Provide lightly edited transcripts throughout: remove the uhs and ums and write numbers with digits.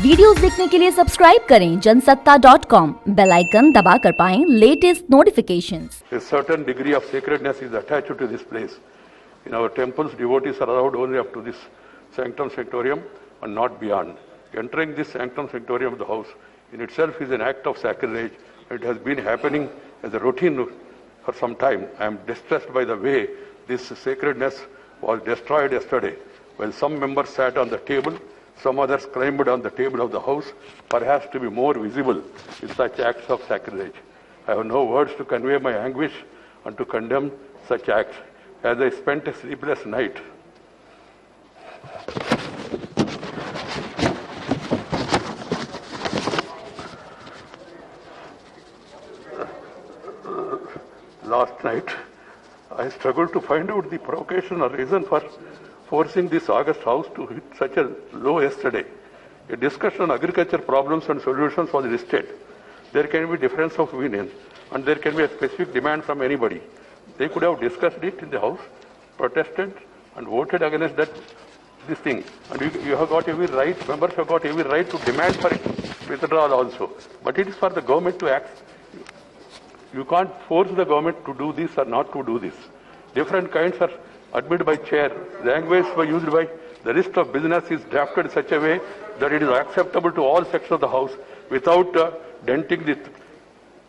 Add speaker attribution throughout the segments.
Speaker 1: Videos देखने के लिए सब्सक्राइब करें जनसत्ता.com, बेल आइकन दबाकर पाएं latest notifications.
Speaker 2: A certain degree of sacredness is attached to this place. In our temples, devotees are allowed only up to this sanctum sanctorium and not beyond. Entering this sanctum sanctorium of the house in itself is an act of sacrilege. It has been happening as a routine for some time. I am distressed by the way this sacredness was destroyed yesterday. While some members sat on the table, some others climbed on the table of the house, perhaps to be more visible in such acts of sacrilege. I have no words to convey my anguish and to condemn such acts. As I spent a sleepless night, last night, I struggled to find out the provocation or reason for forcing this August House to hit such a low yesterday. A discussion on agriculture problems and solutions was listed. There can be difference of opinion and there can be a specific demand from anybody. They could have discussed it in the House, protested and voted against this thing. And you have got every right, members have got every right to demand for it withdrawal also. But it is for the government to act. You can't force the government to do this or not to do this. Different kinds are admitted by chair. Language used by the list of business is drafted in such a way that it is acceptable to all sections of the House without denting the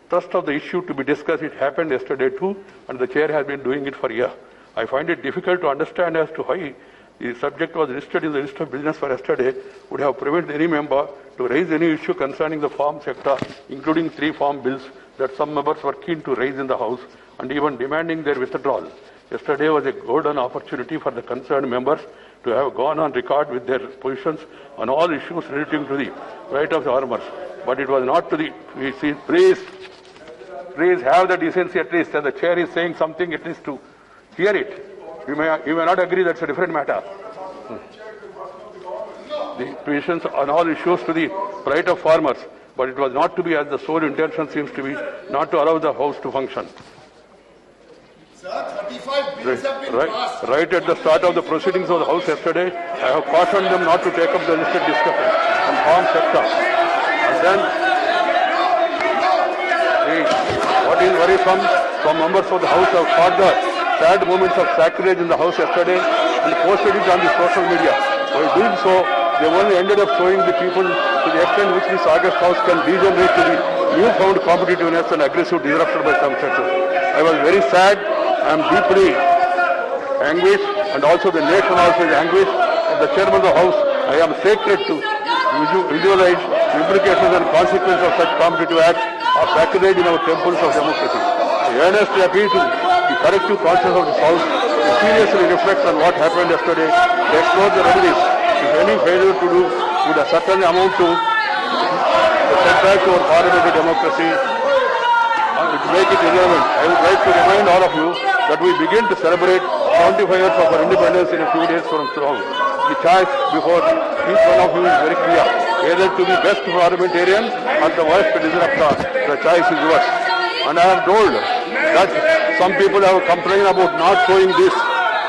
Speaker 2: thrust of the issue to be discussed. It happened yesterday too, and the chair has been doing it for a year. I find it difficult to understand as to why the subject was listed in the list of business for yesterday would have prevented any member to raise any issue concerning the farm sector, including 3 farm bills that some members were keen to raise in the House and even demanding their withdrawal. Yesterday was a golden opportunity for the concerned members to have gone on record with their positions on all issues relating to the right of the farmers. But it was not to the, please have the decency at least, and the chair is saying something at least to hear it. You may not agree, that's a different matter. The positions on all issues to the right of farmers, but it was not to be, as the sole intention seems to be, not to allow the House to function.
Speaker 3: Sir, 35 bills have been passed.
Speaker 2: Right at the start of the proceedings of the House yesterday, I have cautioned them not to take up the listed discussion on farm sector. And then, what is worrisome, some members of the House have caught the sad moments of sacrilege in the House yesterday and posted it on the social media. While doing so, they only ended up showing the people to the extent which this August House can degenerate to the newfound competitiveness and aggressive disruption by some sectors. I was very sad. I am deeply anguished, and also the nation also is anguished. As the chairman of the House, I am sacred to visualize the implications and consequences of such competitive acts of sacrilege in our temples of democracy. I earnestly appeal to the collective conscience of this House to seriously reflect on what happened yesterday, to explore the remedies. If any failure to do would certainly amount to a setback to our parliamentary democracy, to make it irrelevant, I would like to remind all of you that we begin to celebrate 75 years of our independence in a few days from now. The choice before each one of you is very clear. Either to be best parliamentarian or the worst disruptor, the choice is yours. And I am told that some people have complained about not showing this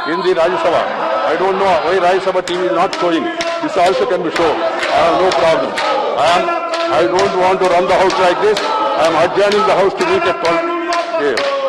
Speaker 2: in the Rajya Sabha. I don't know why Rajya Sabha TV is not showing. This also can be shown. I have no problem. I don't want to run the House like this. I am adjourning the House to meet at 12 a.m.